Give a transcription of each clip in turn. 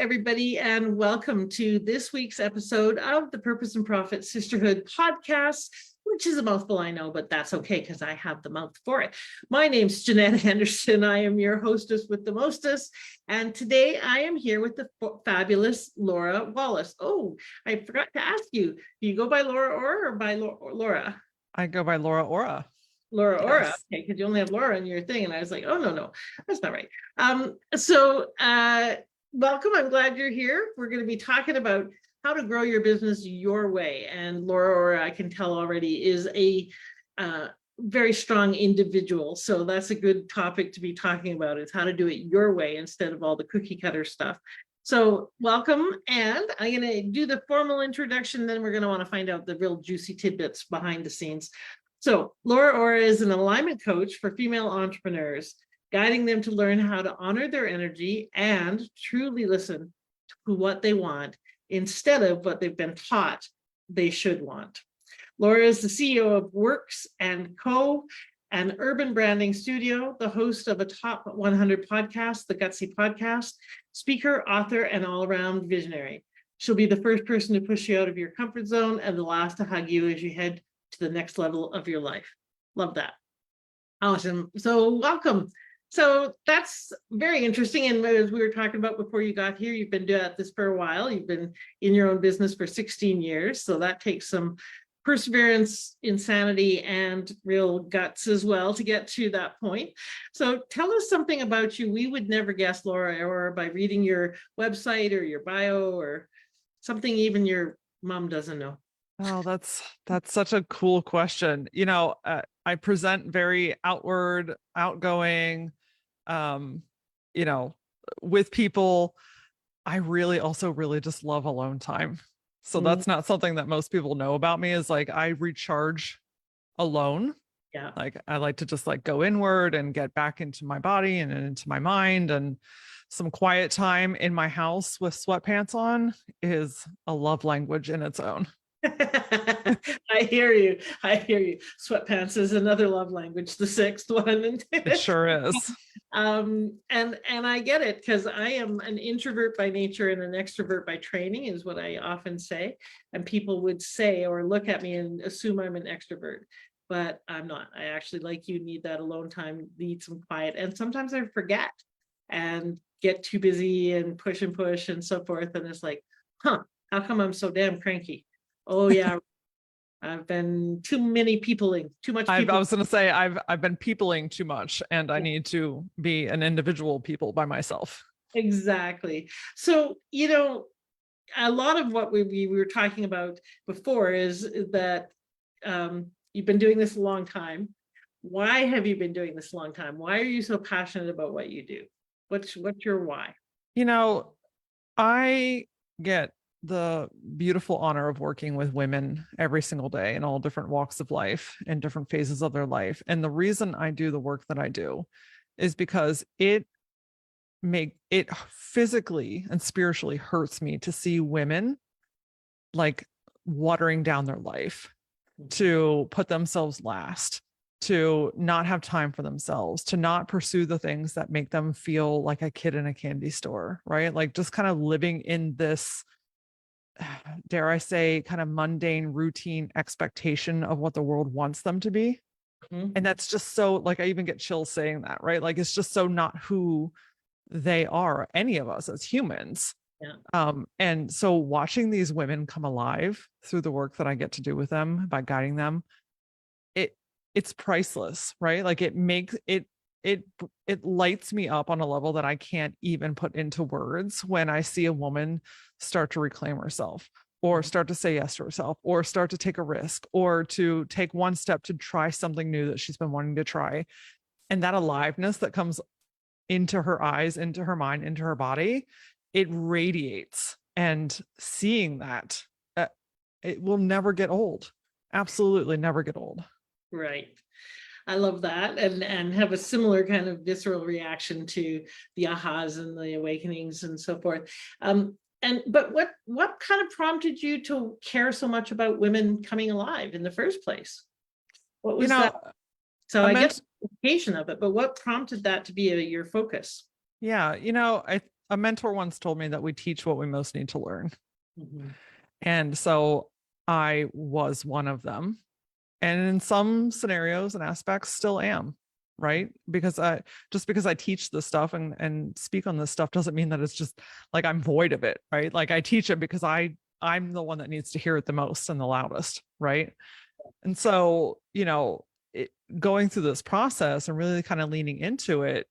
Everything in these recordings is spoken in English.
everybody, and welcome to this week's episode of the Purpose and Profit Sisterhood podcast, which is a mouthful, I know, but that's okay because I have the mouth for it. My name's Jeanette Henderson. I am your hostess with the mostest, and today I am here with the fabulous Laura Wallace. Oh, I forgot to ask you, do you go by LauraAura or by Laura? I go by LauraAura. LauraAura, Yes. okay, because you only have Laura in your thing, and I was like, oh, no, that's not right. Welcome. I'm glad you're here. We're going to be talking about how to grow your business your way. And LauraAura, I can tell already, is a very strong individual. So that's a good topic to be talking about, is how to do it your way instead of all the cookie cutter stuff. So welcome. And I'm going to do the formal introduction. Then we're going to want to find out the real juicy tidbits behind the scenes. So LauraAura is an alignment coach for female entrepreneurs, guiding them to learn how to honor their energy and truly listen to what they want instead of what they've been taught they should want. Laura is the CEO of Worx Co, an urban branding studio, the host of a top 100 podcast, the Gutsy podcast, speaker, author, and all-around visionary. She'll be the first person to push you out of your comfort zone and the last to hug you as you head to the next level of your life. Love that. Awesome. So welcome. So that's very interesting. And as we were talking about before you got here, you've been doing this for a while. You've been in your own business for 16 years. So that takes some perseverance, insanity, and real guts as well to get to that point. So tell us something about you. We would never guess LauraAura by reading your website or your bio or something even your mom doesn't know. Oh, that's such a cool question. I present very outward, outgoing, with people. I really also really just love alone time. So that's not something that most people know about me, is like I recharge alone. Yeah. Like I like to just like go inward and get back into my body and into my mind, and some quiet time in my house with sweatpants on is a love language in its own. I hear you. Sweatpants is another love language, the sixth one. It sure is. And I get it, because I am an introvert by nature and an extrovert by training, is what I often say. And people would say or look at me and assume I'm an extrovert, but I'm not. I actually, like you, need that alone time, need some quiet. And sometimes I forget and get too busy and push and so forth. And it's like, how come I'm so damn cranky? Oh yeah, I've been too much peopling. I was going to say I've been peopling too much, and I need to be an individual people by myself. Exactly. So, a lot of what we were talking about before is that you've been doing this a long time. Why have you been doing this a long time? Why are you so passionate about what you do? What's your why? I get the beautiful honor of working with women every single day in all different walks of life and different phases of their life. And the reason I do the work that I do is because it physically and spiritually hurts me to see women like watering down their life, to put themselves last, to not have time for themselves, to not pursue the things that make them feel like a kid in a candy store, right? Like just kind of living in this, dare I say, kind of mundane routine expectation of what the world wants them to be. Mm-hmm. And that's just so, like, I even get chills saying that, right? Like, it's just so not who they are, any of us as humans. Yeah. And so watching these women come alive through the work that I get to do with them by guiding them, it's priceless, right? Like it makes it lights me up on a level that I can't even put into words when I see a woman start to reclaim herself, or start to say yes to herself, or start to take a risk, or to take one step to try something new that she's been wanting to try. And that aliveness that comes into her eyes, into her mind, into her body, it radiates. And seeing that, it will never get old. Absolutely never get old. Right. I love that, and have a similar kind of visceral reaction to the ahas and the awakenings and so forth. But what kind of prompted you to care so much about women coming alive in the first place? What was that? So I guess the implication of it, but what prompted that to be your focus? Yeah, a mentor once told me that we teach what we most need to learn. Mhm. And so I was one of them. And in some scenarios and aspects still am, right? Because because I teach this stuff and speak on this stuff doesn't mean that it's just like I'm void of it, right? Like I teach it because I'm the one that needs to hear it the most and the loudest, right? And so, going through this process and really kind of leaning into it,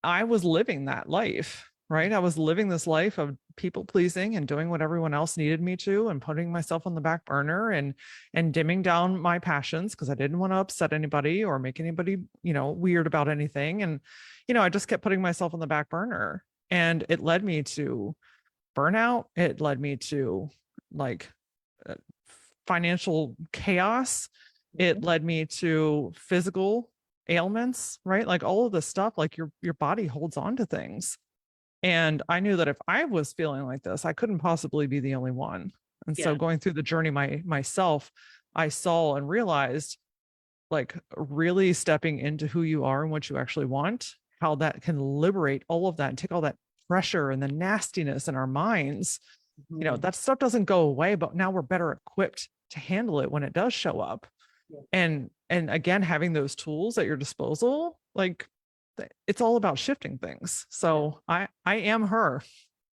I was living that life, right? I was living this life of people pleasing and doing what everyone else needed me to and putting myself on the back burner and dimming down my passions because I didn't want to upset anybody or make anybody, weird about anything. And, I just kept putting myself on the back burner, and it led me to burnout. It led me to like uh, financial chaos. It led me to physical ailments, right? Like all of this stuff, like your body holds on to things. And I knew that if I was feeling like this, I couldn't possibly be the only one. And so Yeah. going through the journey myself, I saw and realized like really stepping into who you are and what you actually want, how that can liberate all of that and take all that pressure and the nastiness in our minds. Mhm. That stuff doesn't go away, but now we're better equipped to handle it when it does show up. Yeah. And again, having those tools at your disposal, like it's all about shifting things. So I am her.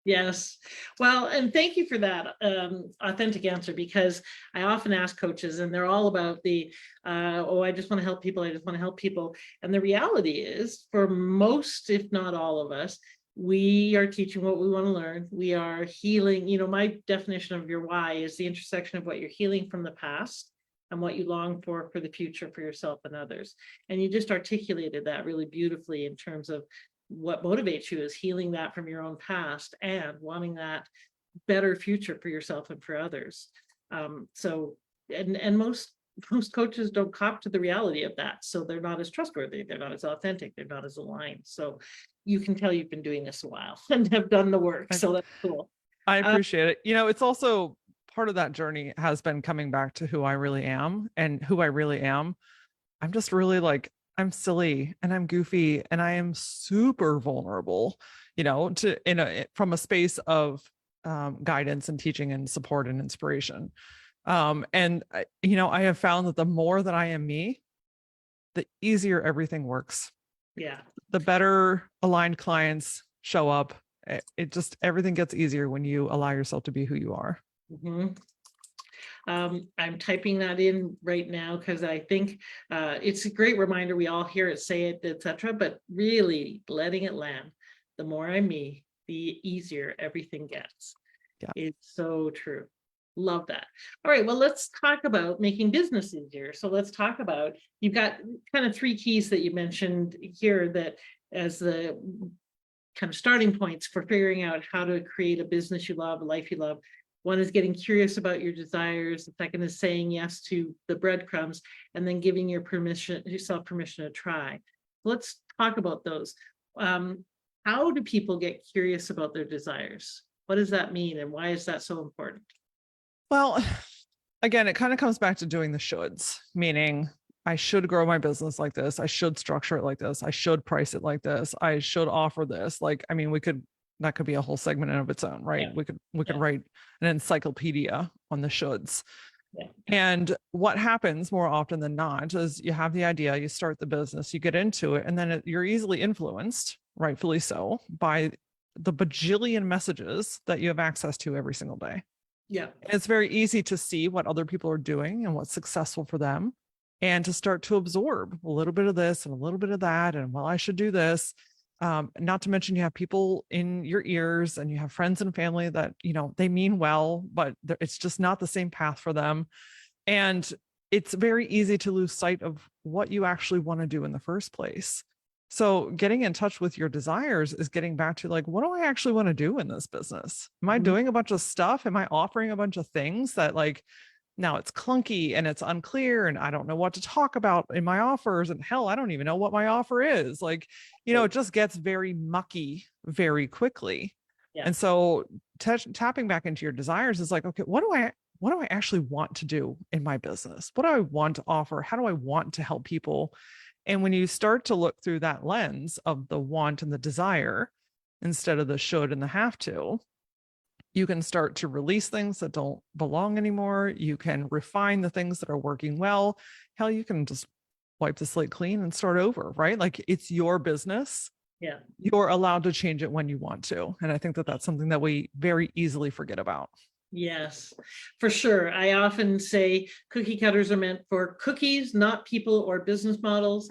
Yes. Well, and thank you for that authentic answer, because I often ask coaches and they're all about I just want to help people. I just want to help people. And the reality is, for most, if not all of us, we are teaching what we want to learn. We are healing. My definition of your why is the intersection of what you're healing from the past and what you long for the future for yourself and others. And you just articulated that really beautifully in terms of what motivates you is healing that from your own past and wanting that better future for yourself and for others. And most coaches don't cop to the reality of that, so they're not as trustworthy, they're not as authentic, they're not as aligned. So you can tell you've been doing this a while and have done the work, so that's cool. I appreciate it. It's also part of that journey has been coming back to who I really am, and who I really am. I'm just really like, I'm silly and I'm goofy and I am super vulnerable, from a space of guidance and teaching and support and inspiration. And I have found that the more that I am me, the easier everything works. Yeah. The better aligned clients show up. It just, everything gets easier when you allow yourself to be who you are. Mm-hmm. I'm typing that in right now because I think it's a great reminder. We all hear it, say it, etc. But really letting it land. The more I'm me, the easier everything gets. Yeah. It's so true. Love that. All right, well, let's talk about making business easier. So let's talk about, you've got kind of 3 keys that you mentioned here that as the kind of starting points for figuring out how to create a business you love, a life you love. One is getting curious about your desires. The second is saying yes to the breadcrumbs, and then giving yourself permission to try. Let's talk about those. How do people get curious about their desires? What does that mean, and why is that so important? Well, again, it kind of comes back to doing the shoulds, meaning I should grow my business like this. I should structure it like this. I should price it like this. I should offer this. Like, I mean, that could be a whole segment in of its own, right? Yeah. We could write an encyclopedia on the shoulds. Yeah. And what happens more often than not is you have the idea, you start the business, you get into it, and then you're easily influenced, rightfully so, by the bajillion messages that you have access to every single day. Yeah. And it's very easy to see what other people are doing and what's successful for them, and to start to absorb a little bit of this and a little bit of that. And well, I should do this. Not to mention you have people in your ears and you have friends and family that, they mean well, but it's just not the same path for them. And it's very easy to lose sight of what you actually want to do in the first place. So getting in touch with your desires is getting back to like, what do I actually want to do in this business? Am I doing a bunch of stuff? Am I offering a bunch of things that like, now it's clunky and it's unclear and I don't know what to talk about in my offers, and hell, I don't even know what my offer is. Like, it just gets very mucky very quickly. Yeah. And so tapping back into your desires is like, okay, what do I actually want to do in my business? What do I want to offer? How do I want to help people? And when you start to look through that lens of the want and the desire, instead of the should and the have to. You can start to release things that don't belong anymore. You can refine the things that are working well. Hell, you can just wipe the slate clean and start over, right? Like, it's your business. Yeah. You're allowed to change it when you want to. And I think that that's something that we very easily forget about. Yes, for sure. I often say cookie cutters are meant for cookies, not people or business models.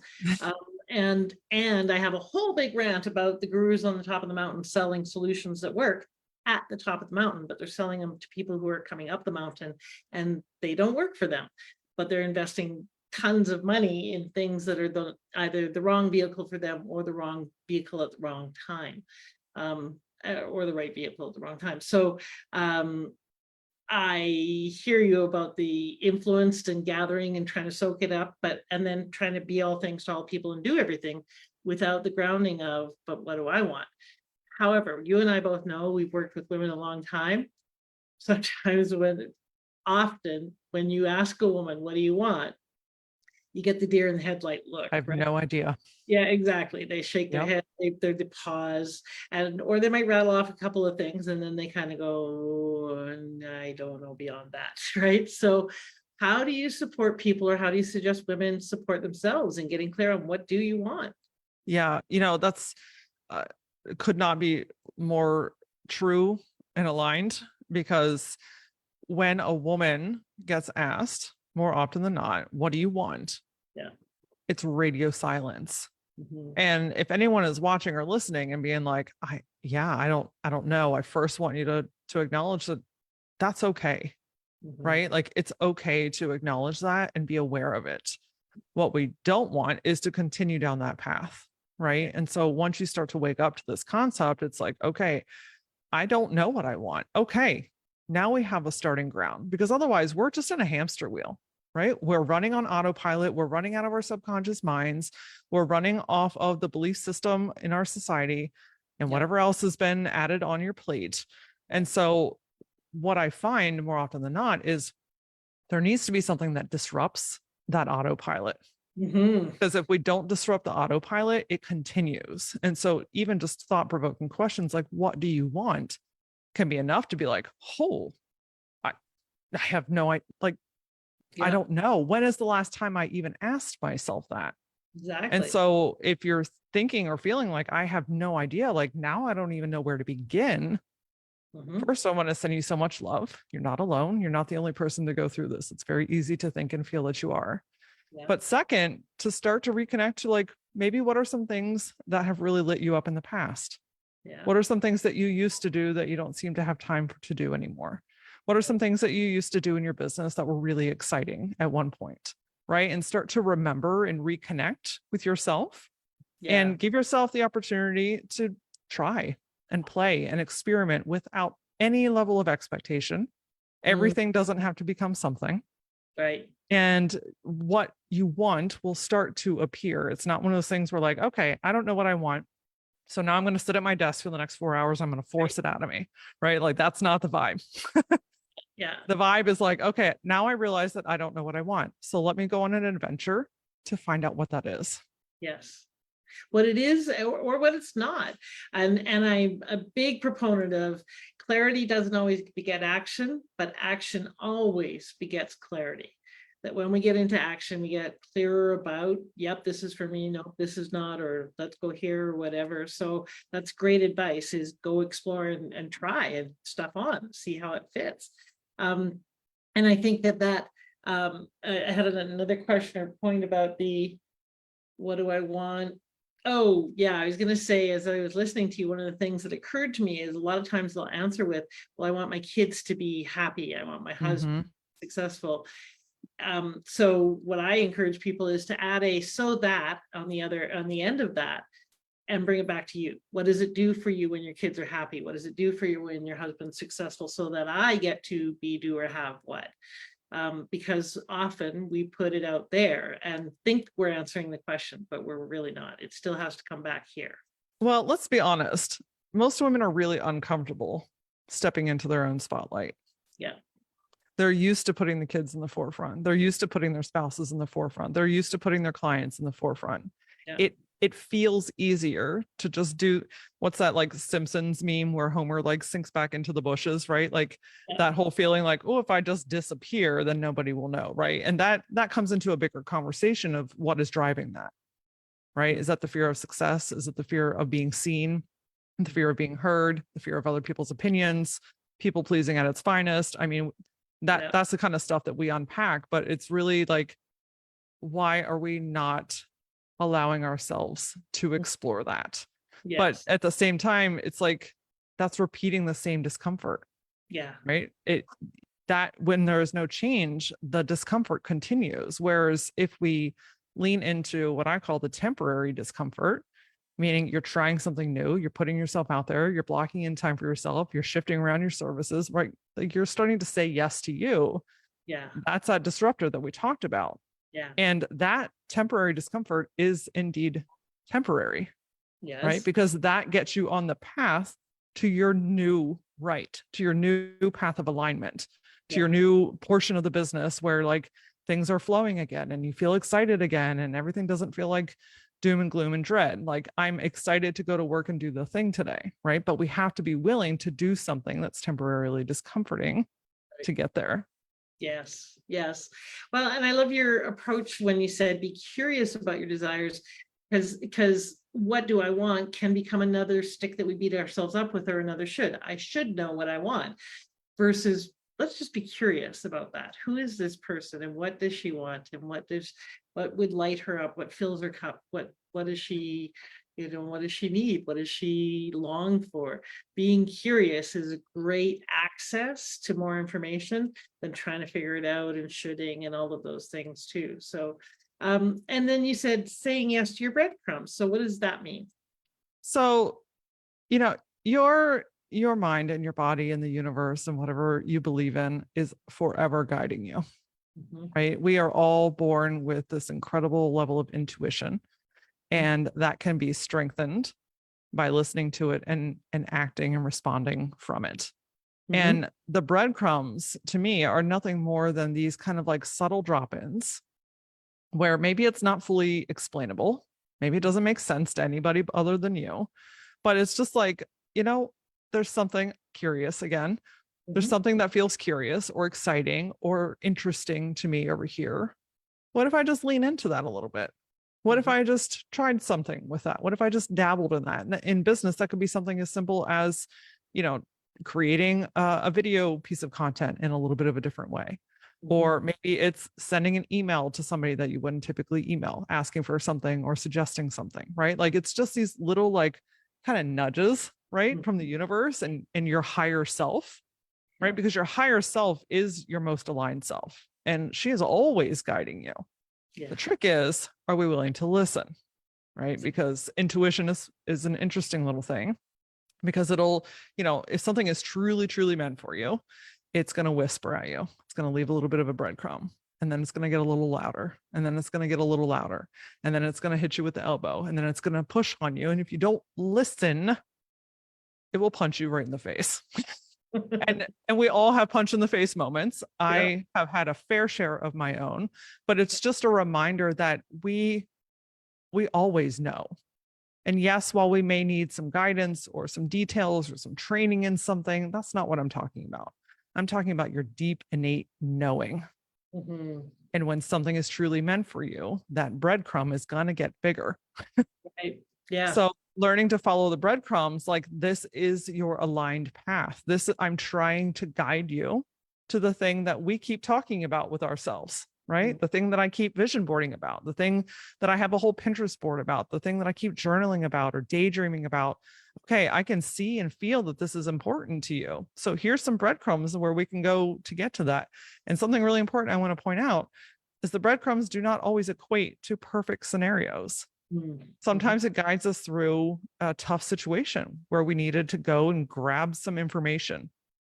And I have a whole big rant about the gurus on the top of the mountain selling solutions that work at the top of the mountain, but they're selling them to people who are coming up the mountain, and they don't work for them, but they're investing tons of money in things that are either the wrong vehicle for them, or the wrong vehicle at the wrong time, or the right vehicle at the wrong time. So I hear you about the influenced and gathering and trying to soak it up, and then trying to be all things to all people and do everything without the grounding of, but what do I want? However, you and I both know, we've worked with women a long time. Sometimes often when you ask a woman, what do you want? You get the deer in the headlight look. I have right? no idea. Yeah, exactly. They shake their head, they pause, or they might rattle off a couple of things, and then they kind of go, I don't know beyond that, right? So how do you support people, or how do you suggest women support themselves in getting clear on what do you want? Yeah, that's could not be more true and aligned, because when a woman gets asked, more often than not, what do you want? Yeah. It's radio silence. Mm-hmm. And if anyone is watching or listening and being like, I don't know. I first want you to acknowledge that that's okay. Mm-hmm. Right? Like, it's okay to acknowledge that and be aware of it. What we don't want is to continue down that path. Right. And so once you start to wake up to this concept, it's like, okay, I don't know what I want. Okay. Now we have a starting ground, because otherwise we're just in a hamster wheel, right? We're running on autopilot. We're running out of our subconscious minds. We're running off of the belief system in our society and whatever else has been added on your plate. And so what I find more often than not is there needs to be something that disrupts that autopilot. Mm-hmm. Because if we don't disrupt the autopilot, it continues. And so even just thought-provoking questions like, what do you want, can be enough to be like, oh, I have no idea. Like, I don't know. When is the last time I even asked myself that? Exactly. And so if you're thinking or feeling like, I have no idea, like, now I don't even know where to begin. Mm-hmm. First, I want to send you so much love. You're not alone. You're not the only person to go through this. It's very easy to think and feel that you are. Yeah. But second, to start to reconnect to, like, maybe what are some things that have really lit you up in the past? Yeah. What are some things that you used to do that you don't seem to have time to do anymore? What are some things that you used to do in your business that were really exciting at one point, right? And start to remember and reconnect with yourself, and give yourself the opportunity to try and play and experiment without any level of expectation. Everything doesn't have to become something. Right. And what you want will start to appear. It's not one of those things where, like, okay, I don't know what I want, so now I'm going to sit at my desk for the next 4 hours. I'm going to force it out of me, right? Like, that's not the vibe. Yeah. The vibe is like, okay, now I realize that I don't know what I want. So let me go on an adventure to find out what that is. Yes. What it is, or what it's not. And I'm a big proponent of clarity doesn't always beget action, but action always begets clarity. That when we get into action, we get clearer about, yep, this is for me, no, this is not, or let's go here, or whatever. So that's great advice, is go explore and try and stuff on, see how it fits. And I think that I had another question or point about what do I want? Oh, yeah, I was going to say, as I was listening to you, one of the things that occurred to me is a lot of times they'll answer with, well, I want my kids to be happy. I want my husband to be successful. So what I encourage people is to add a "so that" on the end of that, and bring it back to you. What does it do for you when your kids are happy? What does it do for you when your husband's successful, so that I get to be, do, or have what? Because often we put it out there and think we're answering the question, but we're really not. It still has to come back here. Well, let's be honest. Most women are really uncomfortable stepping into their own spotlight. Yeah. They're used to putting the kids in the forefront. They're used to putting their spouses in the forefront. They're used to putting their clients in the forefront. Yeah. It it feels easier to just do, what's that like Simpsons meme where Homer like sinks back into the bushes, right? Like that whole feeling like, oh, if I just disappear, then nobody will know, right? And that comes into a bigger conversation of what is driving that, right? Is that the fear of success? Is it the fear of being seen, the fear of being heard, the fear of other people's opinions, people pleasing at its finest? I mean, that's the kind of stuff that we unpack, but it's really like, why are we not allowing ourselves to explore that? Yes. But at the same time, it's like that's repeating the same discomfort. Yeah. Right. That when there is no change, the discomfort continues. Whereas if we lean into what I call the temporary discomfort, meaning you're trying something new, you're putting yourself out there, you're blocking in time for yourself, you're shifting around your services, right? Like you're starting to say yes to you. Yeah. That's that disruptor that we talked about. Yeah. And that temporary discomfort is indeed temporary, Yes. right? Because that gets you on the path to your new right, to your new path of alignment, to your new portion of the business where like things are flowing again and you feel excited again and everything doesn't feel like doom and gloom and dread. Like I'm excited to go to work and do the thing today, right? But we have to be willing to do something that's temporarily discomforting to get there. Yes. Yes. Well, and I love your approach when you said be curious about your desires, because what do I want can become another stick that we beat ourselves up with, or another should. I should know what I want, versus let's just be curious about that. Who is this person and what does she want, and what would light her up, what fills her cup, what does she, what does she need, what does she long for? Being curious is a great access to more information than trying to figure it out and shoulding and all of those things too. So and then you said saying yes to your breadcrumbs. So what does that mean? So, your mind and your body and the universe and whatever you believe in is forever guiding you, right? We are all born with this incredible level of intuition, and that can be strengthened by listening to it and acting and responding from it. And the breadcrumbs to me are nothing more than these kind of like subtle drop-ins where maybe it's not fully explainable. Maybe it doesn't make sense to anybody other than you, but it's just like, there's something curious again. There's something that feels curious or exciting or interesting to me over here. What if I just lean into that a little bit? What if I just tried something with that? What if I just dabbled in that? And in business, that could be something as simple as, creating a video piece of content in a little bit of a different way. Or maybe it's sending an email to somebody that you wouldn't typically email, asking for something or suggesting something, right? Like it's just these little like kind of nudges, right, from the universe and your higher self, right? Because your higher self is your most aligned self, and she is always guiding you. The trick is, are we willing to listen, right? Because intuition is an interesting little thing, because it'll, if something is truly, truly meant for you, it's going to whisper at you. It's going to leave a little bit of a breadcrumb, and then it's going to get a little louder, and then it's going to get a little louder, and then it's going to hit you with the elbow, and then it's going to push on you. And if you don't listen, it will punch you right in the face. and we all have punch in the face moments. I have had a fair share of my own, but it's just a reminder that we always know. And yes, while we may need some guidance or some details or some training in something, that's not what I'm talking about. I'm talking about your deep, innate knowing. And when something is truly meant for you, that breadcrumb is going to get bigger. Right. Yeah. So learning to follow the breadcrumbs, like this is your aligned path. I'm trying to guide you to the thing that we keep talking about with ourselves, right? The thing that I keep vision boarding about, the thing that I have a whole Pinterest board about, the thing that I keep journaling about or daydreaming about. Okay, I can see and feel that this is important to you. So here's some breadcrumbs where we can go to get to that. And something really important I want to point out is the breadcrumbs do not always equate to perfect scenarios. Sometimes it guides us through a tough situation where we needed to go and grab some information,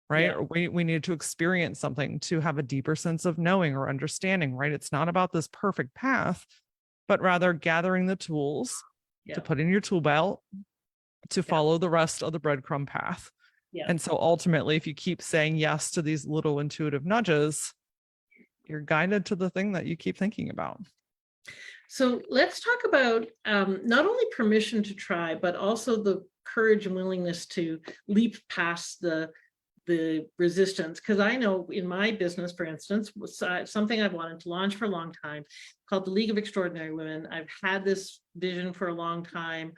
right? Or we needed to experience something to have a deeper sense of knowing or understanding, right? It's not about this perfect path, but rather gathering the tools to put in your tool belt to follow the rest of the breadcrumb path. And so ultimately, if you keep saying yes to these little intuitive nudges, you're guided to the thing that you keep thinking about. So let's talk about not only permission to try, but also the courage and willingness to leap past the resistance. Because I know in my business, for instance, was something I've wanted to launch for a long time called the League of Extraordinary Women. I've had this vision for a long time.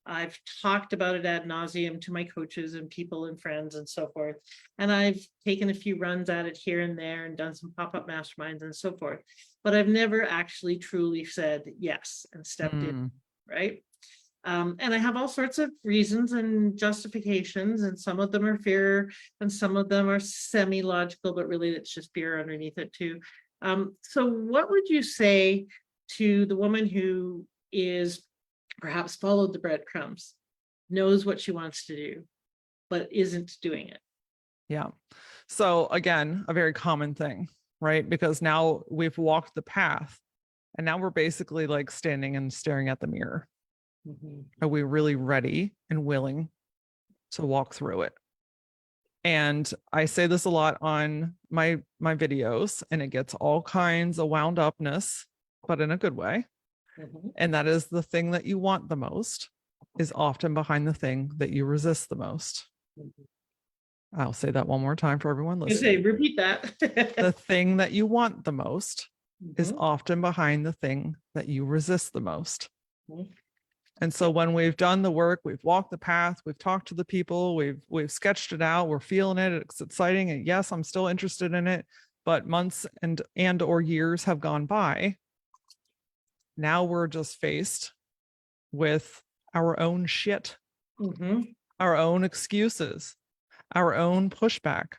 I've talked about it ad nauseum to my coaches and people and friends and so forth. And I've taken a few runs at it here and there and done some pop-up masterminds and so forth. But I've never actually truly said yes and stepped in, right? And I have all sorts of reasons and justifications, and some of them are fear, and some of them are semi-logical, but really it's just fear underneath it too. So what would you say to the woman who is perhaps followed the breadcrumbs, knows what she wants to do, but isn't doing it? Yeah. So again, a very common thing, right? Because now we've walked the path and now we're basically like standing and staring at the mirror. Are we really ready and willing to walk through it? And I say this a lot on my videos, and it gets all kinds of wound upness, but in a good way. And that is the thing that you want the most is often behind the thing that you resist the most. I'll say that one more time for everyone listening. Okay, repeat that. The thing that you want the most is often behind the thing that you resist the most. And so when we've done the work, we've walked the path, we've talked to the people, we've sketched it out, we're feeling it, it's exciting, and yes, I'm still interested in it, but months and or years have gone by. Now we're just faced with our own shit, our own excuses, our own pushback,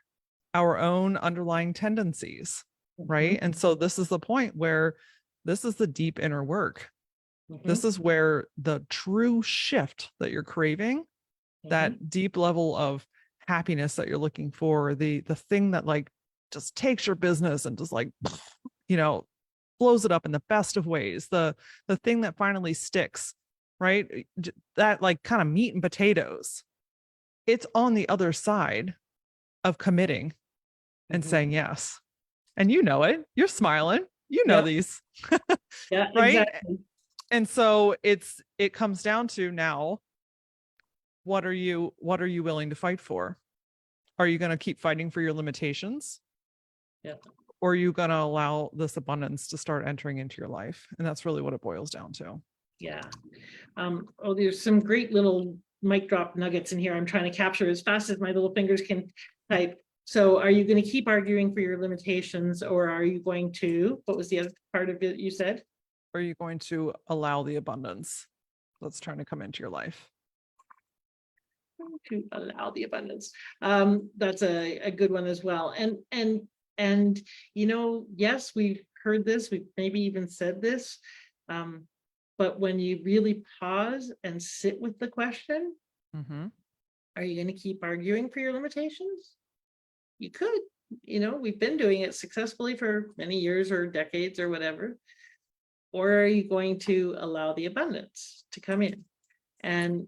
our own underlying tendencies, right? And so this is the point where this is the deep inner work. This is where the true shift that you're craving, that deep level of happiness that you're looking for, the thing that like just takes your business and just like, you know, blows it up in the best of ways, the thing that finally sticks, right? That like kind of meat and potatoes. It's on the other side of committing and saying yes. And you know it. You're smiling. You know these. Yeah, right? exactly. And so it comes down to now, what are you willing to fight for? Are you going to keep fighting for your limitations? Yeah. Or are you going to allow this abundance to start entering into your life? And that's really what it boils down to. Yeah. Oh, there's some great little mic drop nuggets in here I'm trying to capture as fast as my little fingers can type. So are you going to keep arguing for your limitations, or are you going to, what was the other part of it you said? Are you going to allow the abundance that's trying to come into your life? To allow the abundance. That's a good one as well. And you know, yes, we've heard this, we've maybe even said this, but when you really pause and sit with the question, are you going to keep arguing for your limitations? You could, you know, we've been doing it successfully for many years or decades or whatever. Or are you going to allow the abundance to come in? And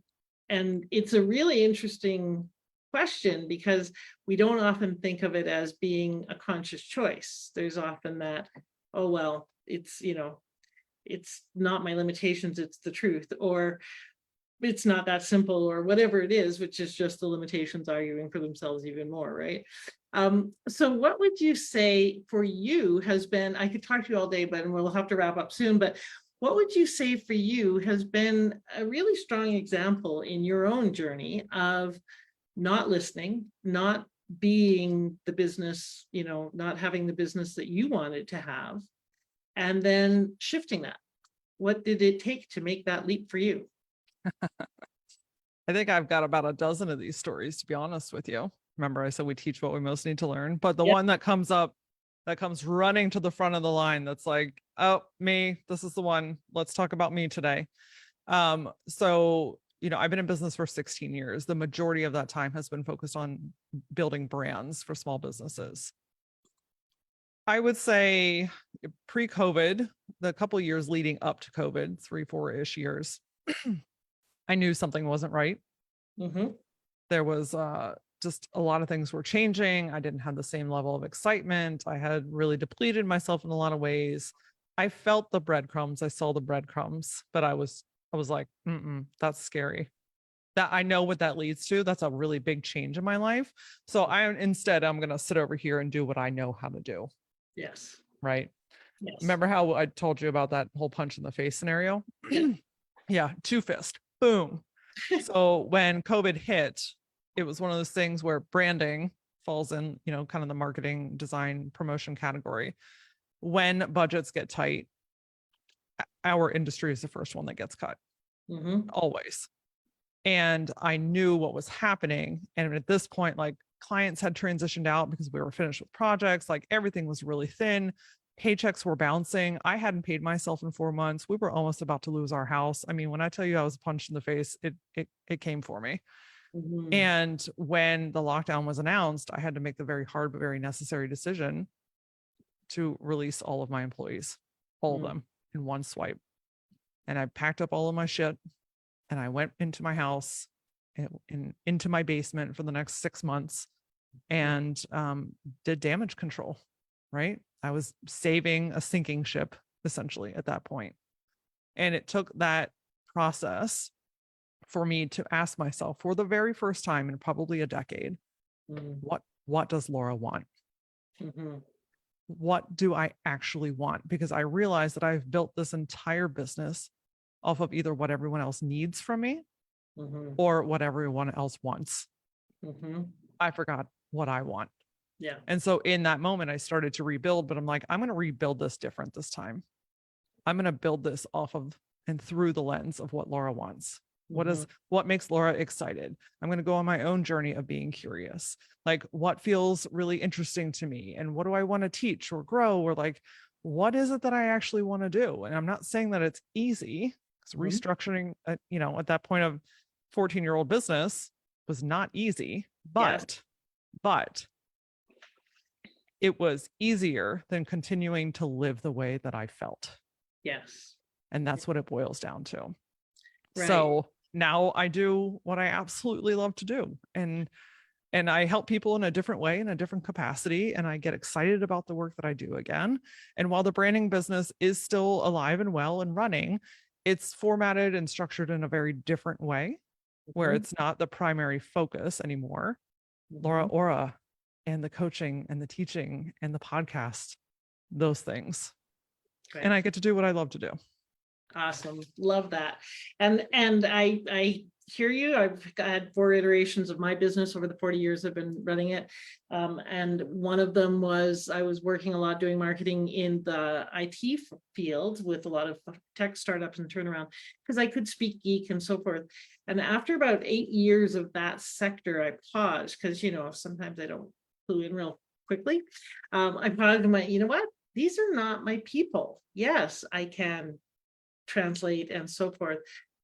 it's a really interesting question, because we don't often think of it as being a conscious choice. There's often that, oh, well, it's, you know, it's not my limitations, it's the truth, or it's not that simple, or whatever it is, which is just the limitations arguing for themselves even more, right? So what would you say for you has been, I could talk to you all day, but we'll have to wrap up soon, but what would you say for you has been a really strong example in your own journey of not listening, not being the business, you know, not having the business that you wanted to have, and then shifting that? What did it take to make that leap for you? I think I've got about a dozen of these stories, to be honest with you. Remember, I said we teach what we most need to learn, but the one that comes up, that comes running to the front of the line, that's like, oh, me, this is the one. Let's talk about me today. So, you know, I've been in business for 16 years. The majority of that time has been focused on building brands for small businesses. I would say pre-COVID, the couple of years leading up to COVID, 3-4-ish years, I knew something wasn't right. There was just a lot of things were changing. I didn't have the same level of excitement. I had really depleted myself in a lot of ways. I felt the breadcrumbs. I saw the breadcrumbs, but I was like, that's scary. That I know what that leads to. That's a really big change in my life. So I'm going to sit over here and do what I know how to do. Yes. Right. Yes. Remember how I told you about that whole punch in the face scenario? Yeah. Yeah. Two fist. Boom. So when COVID hit, it was one of those things where branding falls in, kind of the marketing, design, promotion category. When budgets get tight, our industry is the first one that gets cut. Always. And I knew what was happening. And at this point, like clients had transitioned out because we were finished with projects, like everything was really thin. Paychecks were bouncing. I hadn't paid myself in 4 months. We were almost about to lose our house. I mean, when I tell you I was punched in the face, it came for me. And when the lockdown was announced, I had to make the very hard but very necessary decision to release all of my employees, all of them in one swipe. And I packed up all of my shit and I went into my house and into my basement for the next 6 months and did damage control, right? I was saving a sinking ship essentially at that point. And it took that process for me to ask myself for the very first time in probably a decade, what does Laura want? What do I actually want? Because I realized that I've built this entire business off of either what everyone else needs from me or what everyone else wants. I forgot what I want. Yeah. And so in that moment, I started to rebuild, but I'm like, I'm going to rebuild this different this time. I'm going to build this off of and through the lens of what Laura wants. What makes Laura excited? I'm going to go on my own journey of being curious. Like what feels really interesting to me and what do I want to teach or grow or like, what is it that I actually want to do? And I'm not saying that it's easy because restructuring, at that point of 14-year-old business was not easy, but it was easier than continuing to live the way that I felt. Yes. And that's what it boils down to. Right. So now I do what I absolutely love to do. And I help people in a different way, in a different capacity. And I get excited about the work that I do again. And while the branding business is still alive and well and running, it's formatted and structured in a very different way where it's not the primary focus anymore. LauraAura and the coaching and the teaching and the podcast, those things. Right. And I get to do what I love to do. Awesome. Love that. And I hear you. I've had 4 iterations of my business over the 40 years I've been running it. And one of them was I was working a lot doing marketing in the IT field with a lot of tech startups and turnaround because I could speak geek and so forth. And after about 8 years of that sector, I paused because, sometimes I don't clue in real quickly. I paused and went, you know what? These are not my people. Yes, I can translate and so forth,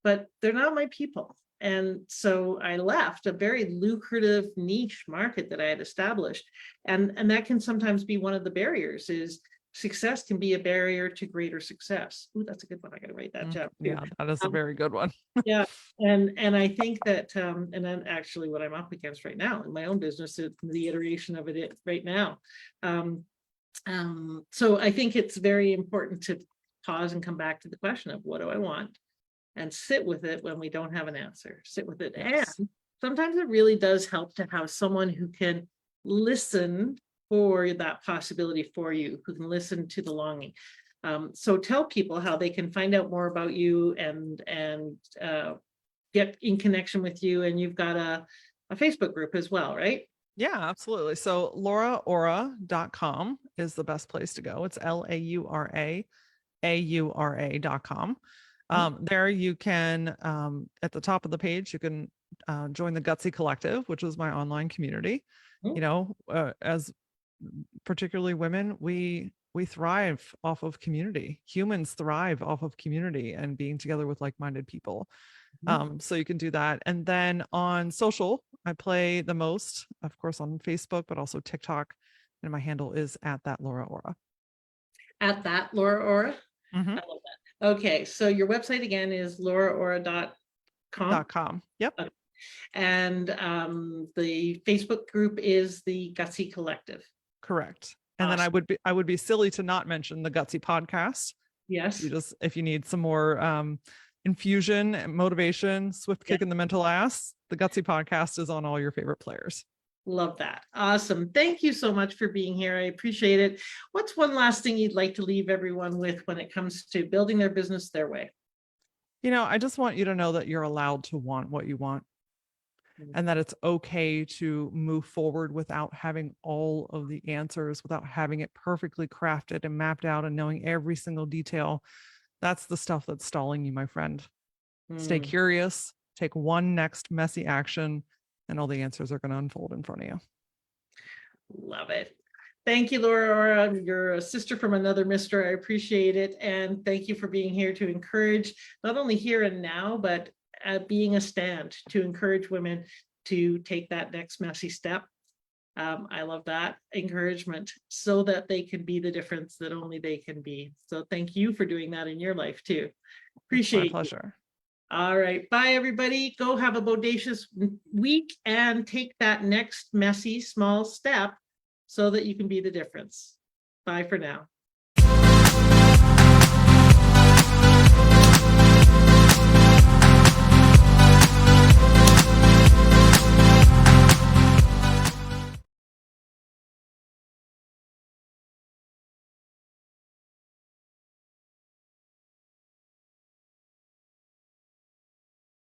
but they're not my people. And so I left a very lucrative niche market that I had established. And that can sometimes be one of the barriers is success can be a barrier to greater success. Ooh, that's a good one. I got to write that down. Yeah, that is a very good one. Yeah. And I think that, and then actually what I'm up against right now in my own business is the iteration of it right now. So I think it's very important to pause and come back to the question of what do I want and sit with it when we don't have an answer, sit with it. Yes. And sometimes it really does help to have someone who can listen for that possibility for you, who can listen to the longing. So tell people how they can find out more about you and get in connection with you. And you've got a Facebook group as well, right? Yeah, absolutely. So LauraAura.com is the best place to go. It's LauraAura.com. There you can, at the top of the page, you can join the Gutsy Collective, which is my online community. As particularly women, we thrive off of community. Humans thrive off of community and being together with like-minded people. So you can do that. And then on social, I play the most, of course, on Facebook, but also TikTok. And my handle is @thatLauraAura. @thatLauraAura? I love that. Okay, so your website again is LauraAura.com. Yep. Okay. And the Facebook group is the Gutsy Collective. Correct. And then Awesome. I would be silly to not mention the Gutsy podcast. Yes. If you need some more infusion, motivation, swift Yeah. kick in the mental ass, the Gutsy podcast is on all your favorite players. Love that. Awesome. Thank you so much for being here. I appreciate it. What's one last thing you'd like to leave everyone with when it comes to building their business their way? I just want you to know that you're allowed to want what you want, and that it's okay to move forward without having all of the answers, without having it perfectly crafted and mapped out and knowing every single detail. That's the stuff that's stalling you, my friend. Stay curious, take one next messy action, and all the answers are going to unfold in front of you. Love it. Thank you, LauraAura. You're a sister from another mister. I appreciate it. And thank you for being here to encourage, not only here and now, but being a stand to encourage women to take that next messy step. I love that encouragement so that they can be the difference that only they can be. So thank you for doing that in your life too. Appreciate It's my pleasure. All right. Bye, everybody. Go have a bodacious week and take that next messy small step so that you can be the difference. Bye for now.